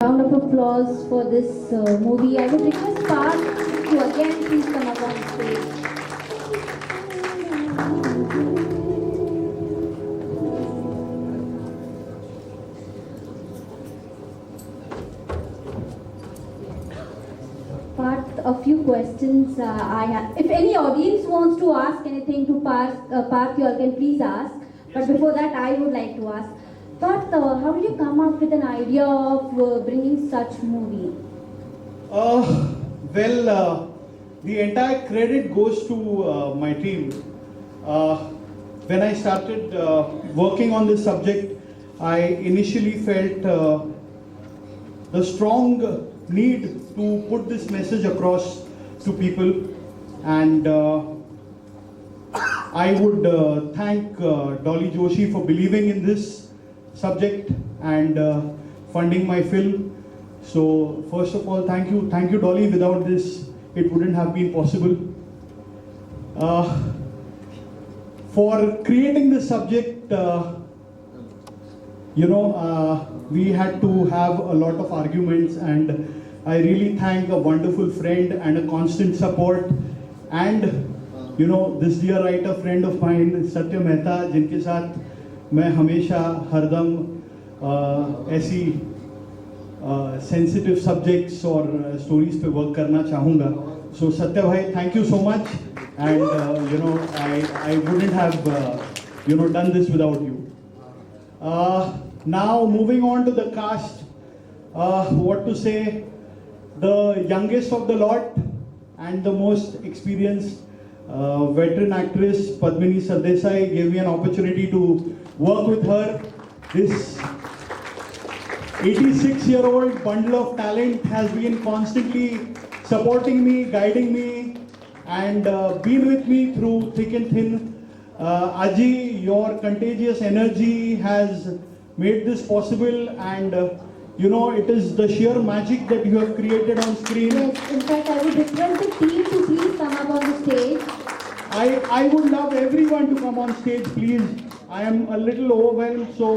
Round of applause for this movie. I would request Parth to again please come up on stage. Parth, a few questions I have. If any audience wants to ask anything to Parth, you all can please ask. But before that, I would like to ask. Parth, how did you come up with an idea of bringing such movie? The entire credit goes to my team. Uh, when I started working on this subject, I initially felt the strong need to put this message across to people, and I would thank Dolly Joshi for believing in this subject and funding my film. So first of all, thank you Dolly. Without this, it wouldn't have been possible. For creating this subject, we had to have a lot of arguments, and I really thank a wonderful friend and a constant support, and this dear writer friend of mine, Satya Mehta, जिनके साथ मैं हमेशा हरदम ऐसी sensitive subjects और stories पे work करना चाहूँगा. So Satya bhai, thank you so much, and I wouldn't have done this without you. Now moving on to the cast, what to say? The youngest of the lot and the most experienced veteran actress Padmini Sardesai gave me an opportunity to work with her. This 86-year-old bundle of talent has been constantly supporting me, guiding me, and been with me through thick and thin. Aji, your contagious energy has made this possible, and it is the sheer magic that you have created on screen. Yes, in fact, I would request the team to please come up on the stage. I would love everyone to come on stage, please. I am a little overwhelmed, so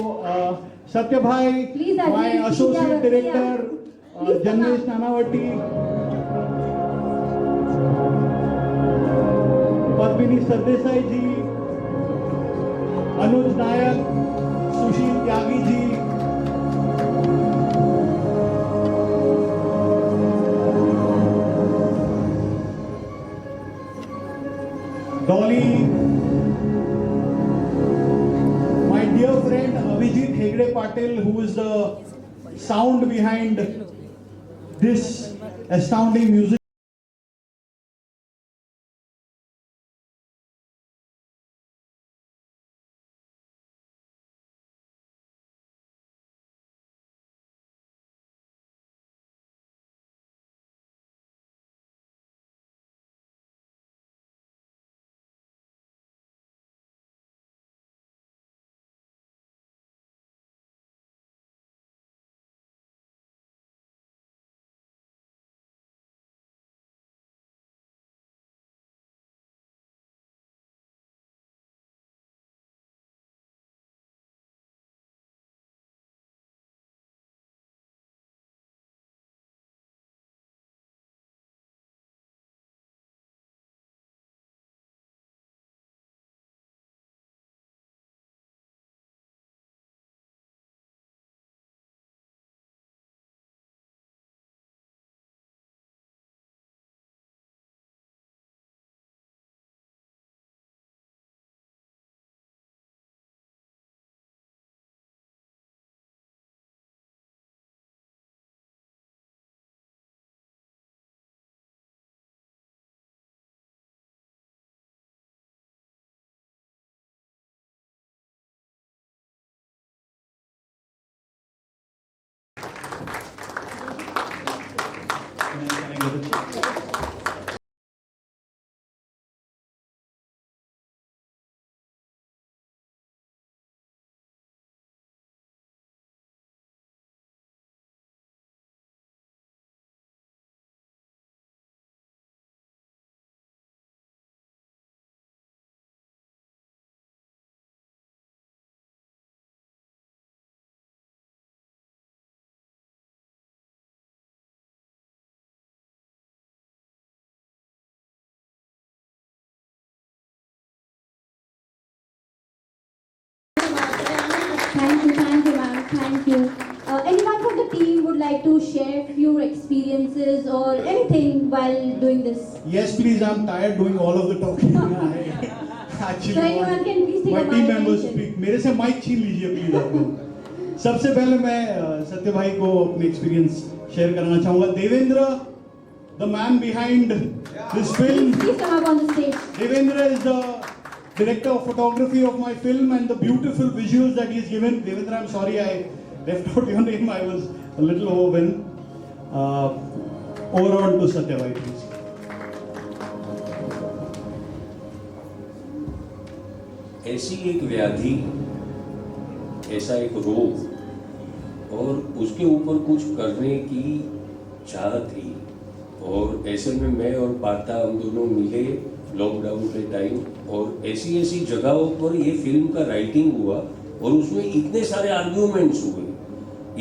Satya bhai, Please, my Ajit, associate please, director, please come Janmesh up. Nanavati, Padmini Sardesai ji, Anuj Nayak, Sushil Tyagi ji, Dolly, my dear friend Abhijit Hegde Patil, who is the sound behind this astounding music. Thank you. Anyone from the team would like to share few experiences or anything while doing this? Yes, please. I'm tired doing all of the talking. I actually So anyone want can please take my a team mic members and- speak. मेरे से mic छीन लीजिए please आप लोग. सबसे पहले मैं सत्य भाई को अपने एक्सपीरियंस शेयर करना चाहूंगा. Devendra, the man behind this film. Please come up on the stage. Devendra is the director of photography of my film and the beautiful visuals that he's given. Devendra, I'm sorry I left out your name. I was a little overwhelmed. Over on to Satya Bhai, please. ऐसी एक व्याधि, ऐसा एक रोग और उसके ऊपर कुछ करने की चाह थी. और ऐसे में मैं और पाता हम दोनों मिले लॉकडाउन के टाइम और ऐसी ऐसी जगहों पर ये फिल्म का राइटिंग हुआ और उसमें इतने सारे आर्ग्यूमेंट्स हुए,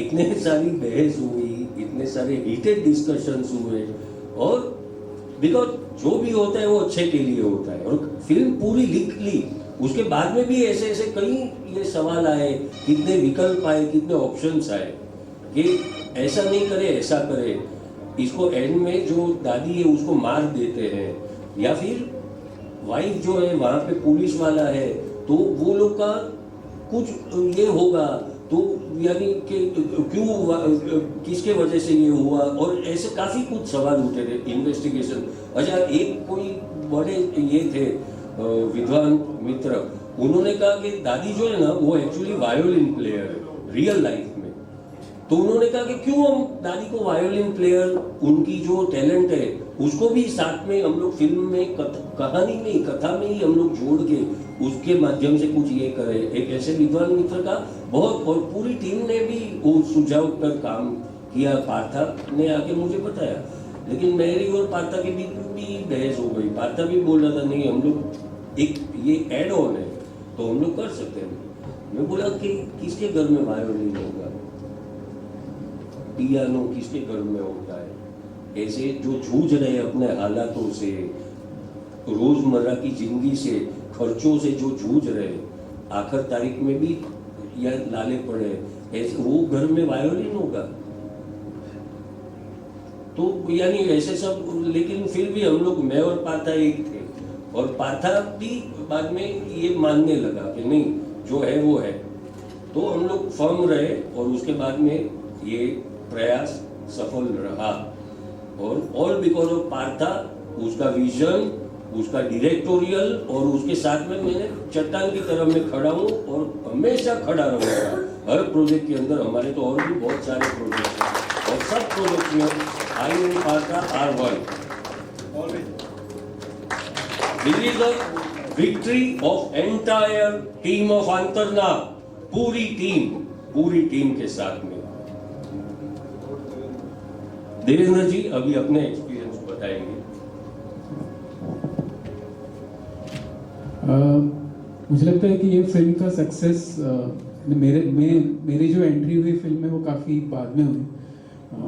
इतने सारी बहस हुई, इतने सारे हीटेड डिस्कशंस हुए. और बिकॉज जो भी होता है वो अच्छे के लिए होता है और फिल्म पूरी लिख ली. उसके बाद में भी ऐसे ऐसे कई ये सवाल आए, कितने विकल्प आए, कितने ऑप्शंस आए कि ऐसा नहीं करे, ऐसा करे, इसको एंड में जो दादी है उसको मार देते हैं, या फिर वाइफ जो है वहाँ पे पुलिस वाला है तो वो लोग का कुछ ये होगा तो यानी कि क्यों, किसके वजह से ये हुआ. और ऐसे काफी कुछ सवाल उठे थे. इन्वेस्टिगेशन. अच्छा, एक कोई बड़े ये थे विद्वान मित्र, उन्होंने कहा कि दादी जो है ना वो एक्चुअली वायोलिन प्लेयर है रियल लाइफ में. तो उन्होंने कहा कि क्यों हम दादी को वायोलिन प्लेयर, उनकी जो टैलेंट है उसको भी साथ में हम लोग फिल्म में कहानी में, कथा में ही हम लोग जोड़ के उसके माध्यम से कुछ ये करें. एक ऐसे विद्वान मित्र का बहुत, और पूरी टीम ने भी वो सुझाव पर काम किया. पार्था ने आके मुझे बताया, लेकिन मेरी और पार्था के बीच भी बहस हो गई. पार्था भी बोल रहा था नहीं हम लोग एक ये एड ऑन है तो हम लोग कर सकते हैं. मैं बोला कि किसके घर में वायोलिन होगा, पियानो किसके घर में होता है. ऐसे जो जूझ रहे अपने हालातों से, रोजमर्रा की जिंदगी से, खर्चों से जो जूझ रहे, आखिर तारीख में भी या लाले पड़े, ऐसे वो घर में वायोलिन होगा. तो यानी ऐसे सब. लेकिन फिर भी हम लोग, मैं और पार्था एक थे और पार्था भी बाद में ये मानने लगा कि नहीं जो है वो है. तो हम लोग फर्म रहे और उसके बाद में ये प्रयास सफल रहा. और ऑल बिकॉज ऑफ पार्था, उसका विजन, उसका डायरेक्टोरियल, और उसके साथ में मैं चट्टान की तरह मैं खड़ा हूँ और हमेशा खड़ा रहूँगा हर प्रोजेक्ट के अंदर. हमारे तो और भी बहुत सारे प्रोजेक्ट हैं और सब प्रोजेक्ट में I and Partha are one. This is the victory of entire team of Antarna. पूरी टीम के साथ में. देवेंद्र जी अभी अपने एक्सपीरियंस बताएंगे. मुझे लगता है कि ये फिल्म का सक्सेस मेरी जो एंट्री हुई फिल्म में वो काफ़ी बाद में हुई.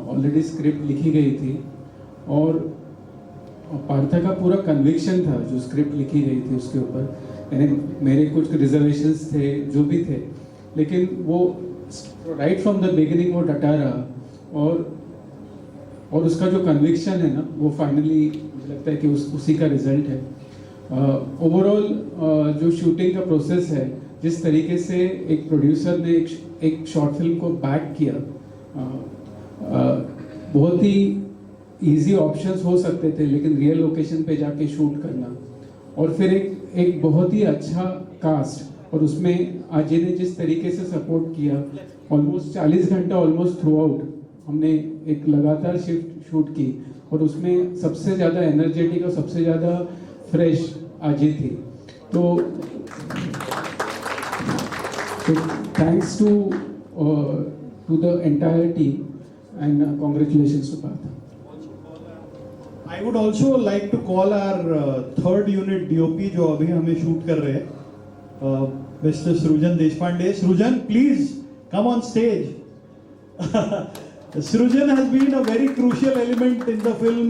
ऑलरेडी स्क्रिप्ट लिखी गई थी और पार्था का पूरा कन्विक्शन था जो स्क्रिप्ट लिखी गई थी उसके ऊपर. यानी मेरे कुछ रिजर्वेशंस थे जो भी थे, लेकिन वो राइट फ्रॉम द बिगिनिंग वो डटा रहा और उसका जो कन्विक्शन है ना वो फाइनली मुझे लगता है कि उसी का रिजल्ट है. ओवरऑल जो शूटिंग का प्रोसेस है, जिस तरीके से एक प्रोड्यूसर ने एक शॉर्ट फिल्म को बैक किया, बहुत ही इजी ऑप्शंस हो सकते थे, लेकिन रियल लोकेशन पे जाके शूट करना और फिर एक बहुत ही अच्छा कास्ट, और उसमें अजय ने जिस तरीके से सपोर्ट किया, ऑलमोस्ट 40 घंटा ऑलमोस्ट थ्रू आउट हमने एक लगातार शिफ्ट शूट की और उसमें सबसे ज़्यादा एनर्जेटिक और सबसे ज़्यादा फ्रेश अजय थी. तो thanks to the entire team and congratulations to Partha. I would also like to call our third unit DOP जो अभी हमें शूट कर रहे हैं, Mr. Srujan Deshpande. Srujan, please come on stage. Srujan has been a very crucial element in the film,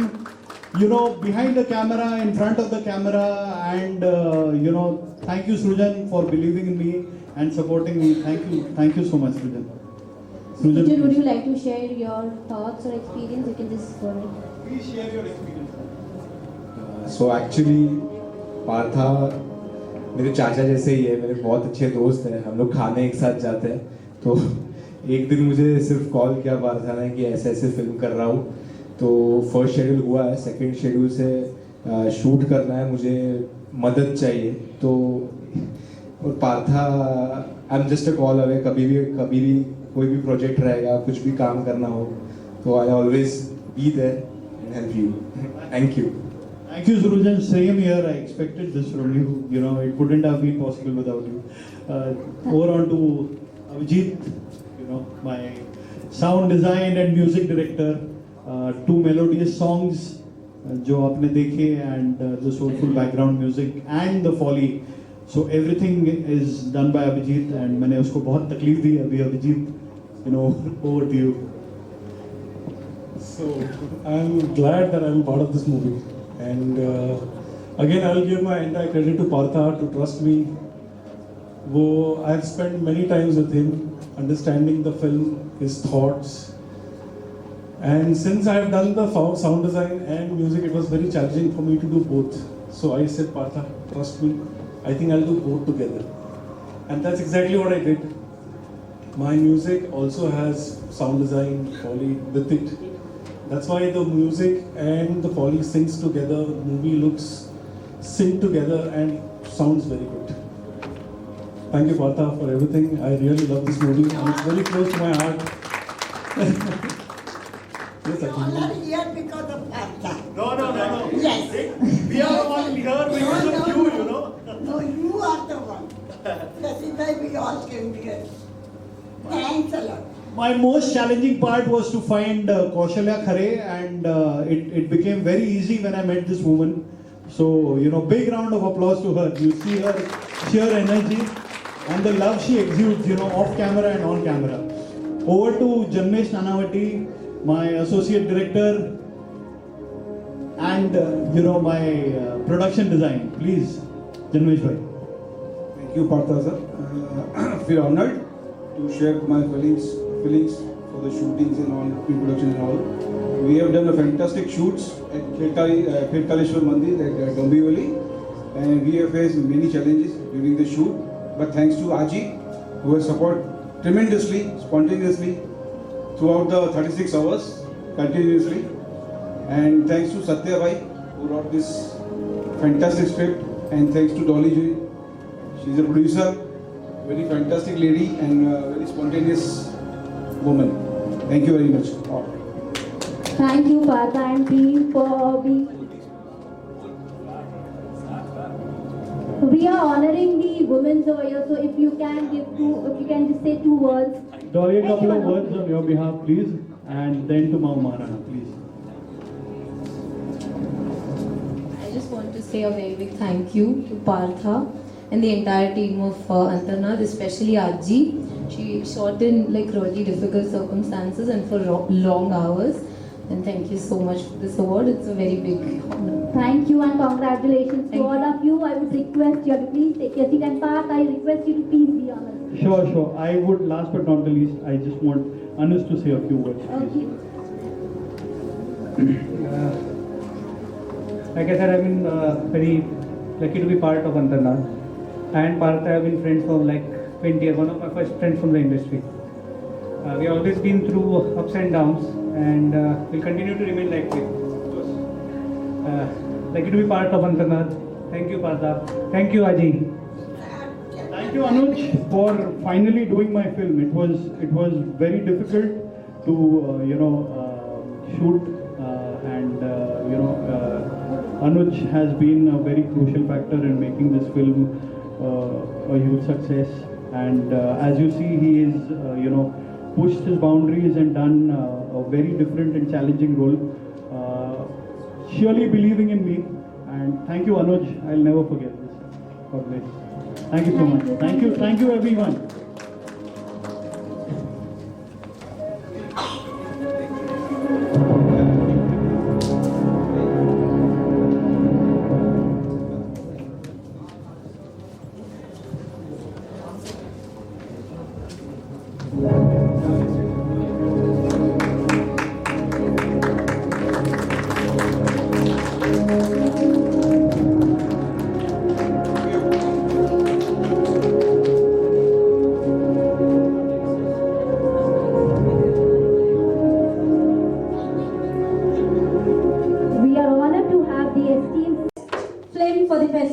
you know, behind the camera, in front of the camera, and you know, thank you Srujan for believing in me and supporting me. Thank you so much Srujan. Srujan, Sujit, would please. you like to share your thoughts or experience? You can just go ahead. Please share your experience. So actually Partha मेरे चाचा जैसे ही है, मेरे बहुत अच्छे दोस्त हैं, हम लोग खाने एक साथ जाते हैं। तो एक दिन मुझे सिर्फ कॉल किया पार्था ने कि ऐसे ऐसे फिल्म कर रहा हूँ। तो फर्स्ट शेड्यूल हुआ है, सेकंड शेड्यूल से शूट करना है, मुझे मदद चाहिए। तो और Partha I am just a call away, कभी भी कोई भी प्रोजेक्ट रहेगा, कुछ भी काम करना हो तो I always be there and help you. Thank you. Thank you, Surujan. Same here. I expected this from you. You know, it wouldn't have been possible without you. Over on to Abhijit, you know, my sound design and music director. Two melodious songs, जो आपने देखे, and the soulful background music and the foley. So everything is done by Abhijit, and मैंने उसको बहुत तकलीफ दी। अभी Abhijit, you know, over to you. So I'm glad that I'm part of this movie, and again I'll give my entire credit to Partha to trust me. I've spent many times with him, understanding the film, his thoughts, and since I've done the sound design and music, it was very challenging for me to do both. So I said, Partha, trust me, I think I'll do both together, and that's exactly what I did. My music also has sound design, foley with it. That's why the music and the foley syncs together, the movie looks synced together and sounds very good. Thank you, Partha, for everything. I really love this movie and it's very close to my heart. Yes, You all are here because of Partha. No. Yes. We are all here because of you, you know. No, you are the one. That is why we all came here. Thanks a lot. My most challenging part was to find Kaushalya Khare, and it became very easy when I met this woman. So, you know, big round of applause to her. You see her sheer energy and the love she exudes, you know, off camera and on camera. Over to Janmesh Nanavati, my associate director and, you know, my production design. Please, Janmesh bhai. Thank you, Partha sir. I feel honored to share my feelings for the shootings and all, pre-production and all. We have done a fantastic shoots at Khirkaleshwar Mandir at Dombivali, and we have faced many challenges during the shoot. But thanks to Aji, who has supported tremendously, spontaneously throughout the 36 hours continuously, and thanks to Satya Bhai, who wrote this fantastic script, and thanks to Dolly Ji. She's a producer, very fantastic lady and very spontaneous woman. Thank you very much. Thank you, Partha and team, for being. We are honoring the women over here, so if you can just say two words. Dolly, a couple of words on your behalf, please, and then to Mau Maharana, please. I just want to say a very big thank you to Partha and the entire team of Antarnath, especially Aji. She shot in like really difficult circumstances and for long hours. And thank you so much for this award. It's a very big honor. Thank you and congratulations Thank to all of you. I would request you to please take your seat, and Parth, I request you to please be honest. Sure. I would, last but not the least, I just want Anush to say a few words. Okay. Like I said, I've been very lucky to be part of Antarnath. And Partha, I've been friends for like 20 years, one of my first friends from the industry. We've always been through ups and downs, and we'll continue to remain like this. Lucky to be part of Antarnath. Thank you, Partha. Thank you, Aji. Thank you, Anuj, for finally doing my film. It was very difficult to shoot, and Anuj has been a very crucial factor in making this film a huge success. And as you see, he is pushed his boundaries and done a very different and challenging role. Surely believing in me, and thank you, Anuj. I'll never forget this. God bless. Thank you so much. Thank you, everyone.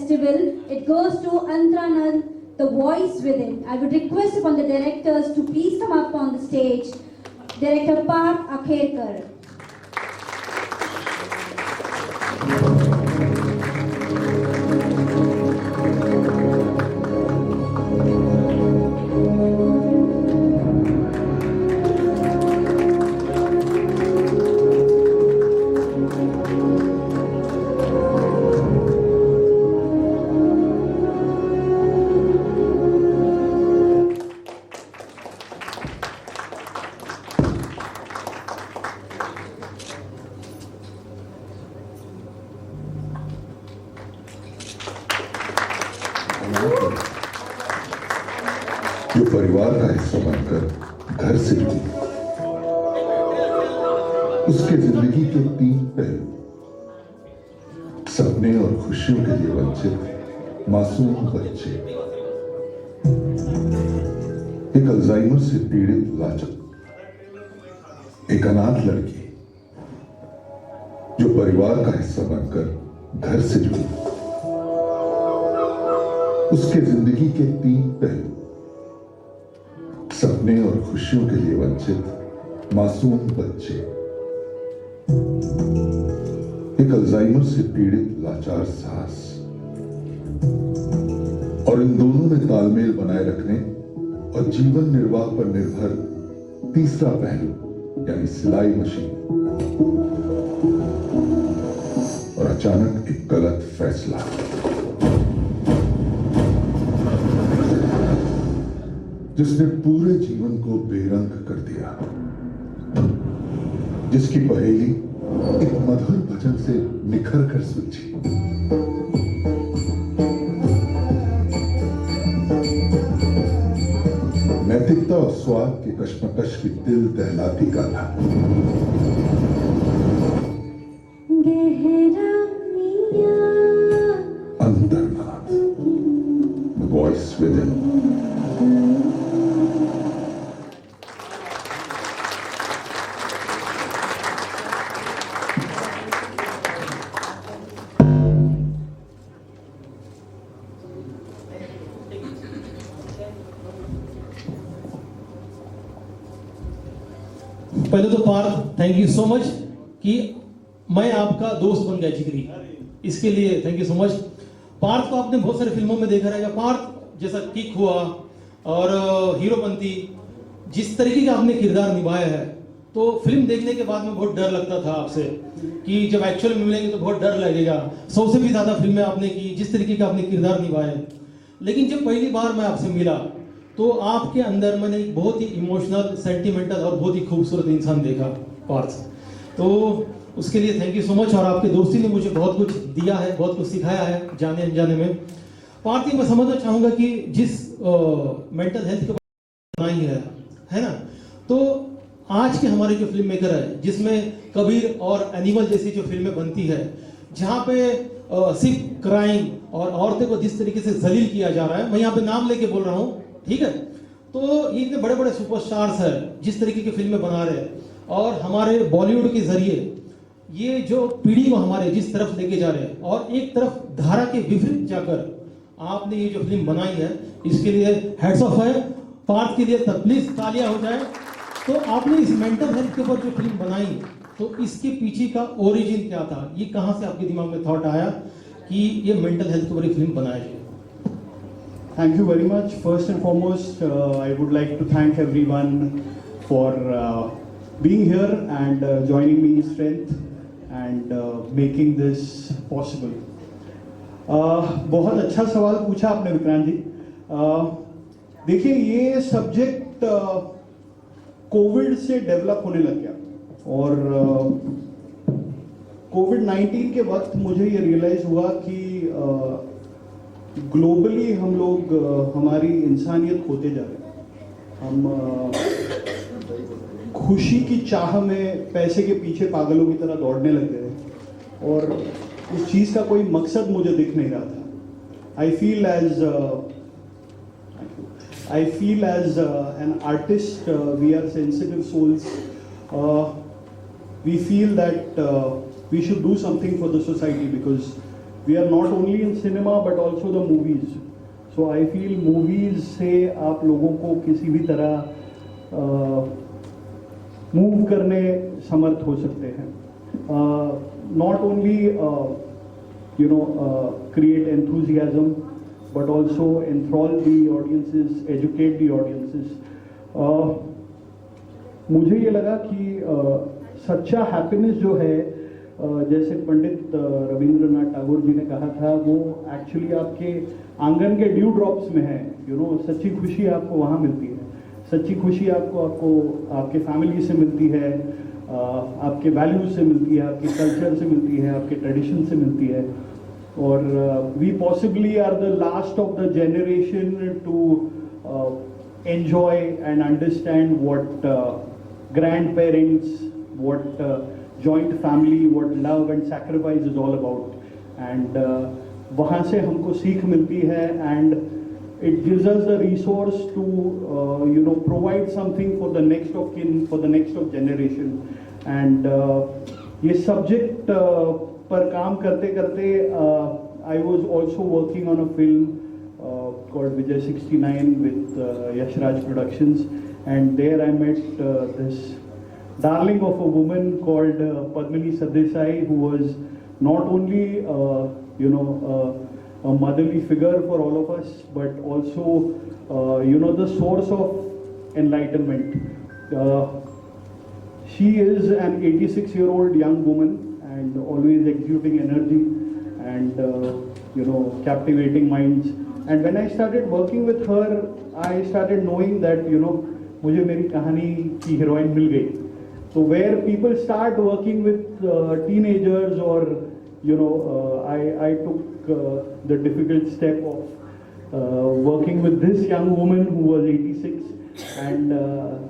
festival. It goes to Antranand, The Voice Within. I would request upon the directors to please come up on the stage. Director Parth Akherkar. जो परिवार का हिस्सा बनकर घर से जुड़ी, उसके जिंदगी के 3 पहलू, सपने और खुशियों के लिए वंचित मासूम बच्चे, एक अल्जाइमर से पीड़ित लाचक, एक अनाथ लड़की जो परिवार का हिस्सा बनकर घर से जुड़ी, उसके जिंदगी के 3 पहलू, सपने और खुशियों के लिए वंचित मासूम बच्चे, एक अल्जाइमर से पीड़ित लाचार सास, और इन दोनों में तालमेल बनाए रखने और जीवन निर्वाह पर निर्भर तीसरा पहलू यानी सिलाई मशीन, और अचानक एक गलत फैसला। जिसने पूरे जीवन को बेरंग कर दिया, जिसकी पहेली एक मधुर भजन से निखर कर सुलझी। नैतिकता और स्वाद के कश्मकश की दिल दहलाती गाथा। Antarnad, The Voice Within। पहले तो Parth thank you so much कि मैं आपका दोस्त बन गया जिगरी, इसके लिए thank you so much. Parth को आपने बहुत सारी फिल्मों में देखा रहेगा। पार्थ जैसा किक हुआ और हीरोपंती, जिस तरीके का आपने किरदार निभाया है, तो फिल्म देखने के बाद में बहुत डर लगता था आपसे कि जब एक्चुअल में मिलेंगे तो बहुत डर लगेगा। 100 से भी ज्यादा फिल्में आपने की, जिस तरीके का आपने किरदार निभाया। लेकिन जब पहली बार मैं आपसे मिला तो आपके अंदर मैंने एक बहुत ही इमोशनल, सेंटिमेंटल और बहुत ही खूबसूरत इंसान देखा पार्थ। तो उसके लिए थैंक यू सो मच। और आपकी दोस्ती ने मुझे बहुत कुछ दिया है, बहुत कुछ सिखाया है जाने अनजाने में। पार्थ, मैं समझना चाहूँगा कि जिस मेंटल हेल्थ के बनाई है ना, तो आज के हमारे जो फिल्म मेकर है, जिसमें कबीर और एनिमल जैसी जो फिल्में बनती है, जहाँ पे सिर्फ क्राइम और औरतें को जिस तरीके से जलील किया जा रहा है, मैं यहाँ पे नाम लेके बोल रहा हूँ, ठीक है। तो ये इतने बड़े बड़े सुपरस्टार्स हैं जिस तरीके की फिल्में बना रहे हैं, और हमारे बॉलीवुड के जरिए ये जो पीढ़ी को हमारे जिस तरफ लेके जा रहे हैं, और एक तरफ धारा के विपरीत जाकर आपने ये जो फिल्म बनाई है, इसके लिए हेड्स ऑफ है। पार्थ के लिए प्लीज तालियां हो जाए। तो आपने इस मेंटल हेल्थ के ऊपर जो फिल्म बनाई, तो इसके पीछे का ओरिजिन क्या था? ये कहाँ से आपके दिमाग में थॉट आया कि ये मेंटल हेल्थ के ऊपर फिल्म बनाई जाए? Thank you very much. First and foremost, I would like to thank everyone for being here and joining me in strength and making this possible. बहुत अच्छा सवाल पूछा आपने विक्रांत जी। देखिए, ये सब्जेक्ट कोविड से डेवलप होने लग गया, और कोविड-19 के वक्त मुझे ये रियलाइज हुआ कि ग्लोबली हम लोग हमारी इंसानियत खोते जा रहे हैं। हम खुशी की चाह में पैसे के पीछे पागलों की तरह दौड़ने लग गए, और उस चीज़ का कोई मकसद मुझे दिख नहीं रहा था। I feel as an artist, we are sensitive souls. We feel that we should do something for the society, because we are not only in cinema but also the movies. So I feel movies से आप लोगों को किसी भी तरह move करने समर्थ हो सकते हैं. Not only create enthusiasm but also enthrall the audiences, educate the audiences. मुझे ये लगा कि सच्चा हैप्पीनेस जो है, जैसे पंडित रविंद्रनाथ टैगोर जी ने कहा था, वो एक्चुअली आपके आंगन के ड्यू ड्रॉप्स में है. सच्ची खुशी आपको वहाँ मिलती है. सच्ची खुशी आपको आपके फैमिली से मिलती है, आपके वैल्यूज से मिलती है, आपके कल्चर से मिलती है, आपके ट्रेडिशन से मिलती है. और we possibly are the last of the generation to enjoy and understand what grandparents, what joint family, what love and sacrifice is all about. And वहाँ से हमको सीख मिलती है, and it gives us the resource to provide something for the next of kin, for the next of generation. And ये subject पर काम करते करते I was also working on a film called Vijay 69 with Yash Raj Productions, and there I met this darling of a woman called Padmini Sardesai, who was not only a motherly figure for all of us, but also the source of enlightenment. She is an 86-year-old young woman and always exuding energy and captivating minds. And when I started working with her, I started knowing that मुझे मेरी कहानी की heroine मिल गई. So where people start working with teenagers, or I took the difficult step of working with this young woman who was 86, and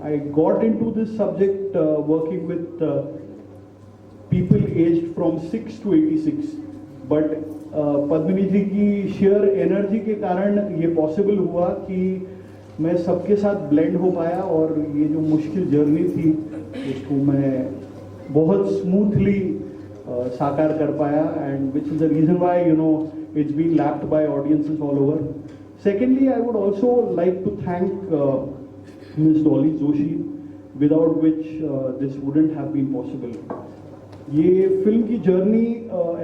I got into this subject working with people aged from 6 to 86. But Padmini जी की share energy के कारण ये possible हुआ कि मैं सबके साथ blend हो पाया, और ये जो मुश्किल जर्नी थी उसको मैं बहुत स्मूथली साकार कर पाया, and which is the reason why it's been lapped by audiences all over. Secondly, I would also like to thank miss Dolly Joshi, without which this wouldn't have been possible. ये फिल्म की journey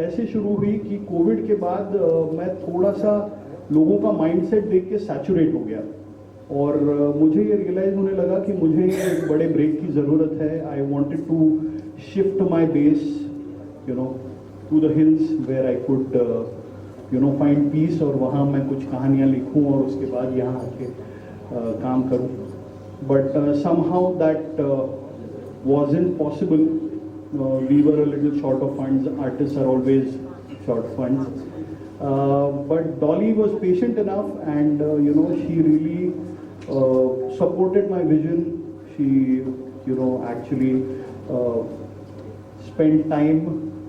ऐसे शुरू हुई कि Covid के बाद मैं थोड़ा सा लोगों का माइंडसेट देख के सैचुरेट हो गया, और मुझे ये रियलाइज़ होने लगा कि मुझे एक बड़े ब्रेक की ज़रूरत है. I wanted to shift my base to the hills where I could find peace, और वहाँ मैं कुछ कहानियाँ लिखूँ और उसके बाद यहाँ आके काम करूँ. But somehow that wasn't possible. We were a little short of funds. Artists are always short funds. But Dolly was patient enough, and she really supported my vision. She actually spent time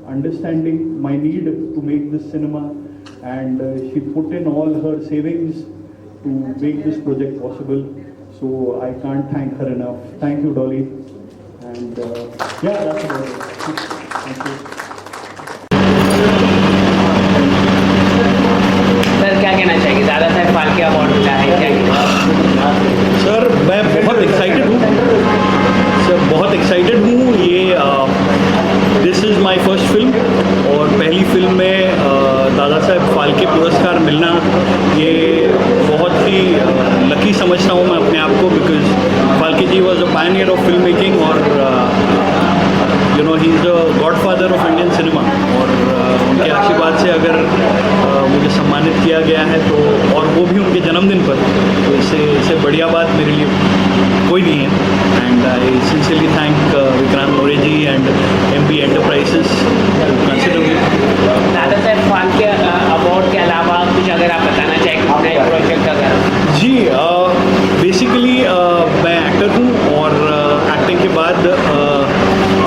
understanding my need to make this cinema, and she put in all her savings to make this project possible. So I can't thank her enough. Thank you, Dolly. And yeah, that's about it. Thank you. Sir क्या कहना चाहिए? Dada Saheb Phalke award मिला है, क्या? Sir मैं बहुत excited हूँ. Sir बहुत एक्साइटेड हूँ. ये this is my first film, और पहली फिल्म में दादा साहब फाल्के पुरस्कार मिलना, ये बहुत ही लकी समझता हूँ मैं अपने आप को, because Phalke ji was a pioneer of film making, और he is the godfather of Indian cinema. और उनके आशीर्वाद से अगर मुझे सम्मानित किया गया है, तो और वो भी उनके जन्मदिन पर, तो इससे बढ़िया बात मेरे लिए कोई नहीं है. And I sincerely thank Vikrant More ji and MP enterprises consider me. Dadasaheb Phalke award के अलावा कुछ अगर आप बताना चाहें नए प्रोजेक्ट अगर? जी बेसिकली मैं एक्टर हूँ, और एक्टिंग के बाद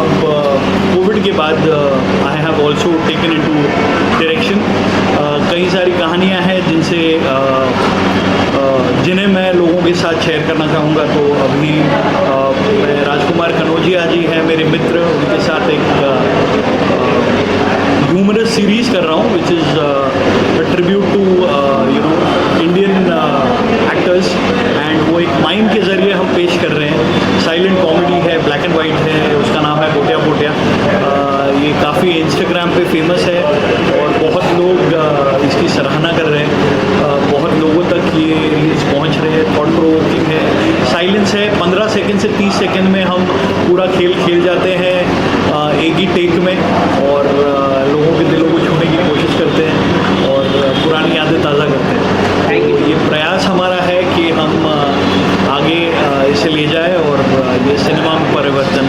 अब कोविड के बाद I have also taken into direction. कई सारी कहानियाँ हैं जिन्हें मैं लोगों के साथ शेयर करना चाहूँगा. तो अभी मैं राजकुमार कनौजिया जी हैं मेरे मित्र, उनके साथ एक ह्यूमरस सीरीज़ कर रहा हूँ which is tribute to Indian actors, and वो एक माइम के ज़रिए हम पेश कर रहे हैं। साइलेंट कॉमेडी है, ब्लैक एंड वाइट है, उसका नाम है बोटिया बोटिया। ये काफ़ी इंस्टाग्राम पे फेमस है और बहुत लोग इसकी सराहना कर रहे हैं, बहुत लोगों तक ये रील्स पहुंच रहे हैं। थॉट प्रोवोकिंग है, साइलेंस है, 15 सेकंड से 30 सेकंड में हम पूरा खेल जाते हैं एक ही टेक में, और लोगों के दिलों को छूने की कोशिश करते हैं और पुरानी यादें ताज़ा करते हैं। तो ये प्रयास हमारा है कि हम आगे इसे ले जाए और ये सिनेमा में परिवर्तन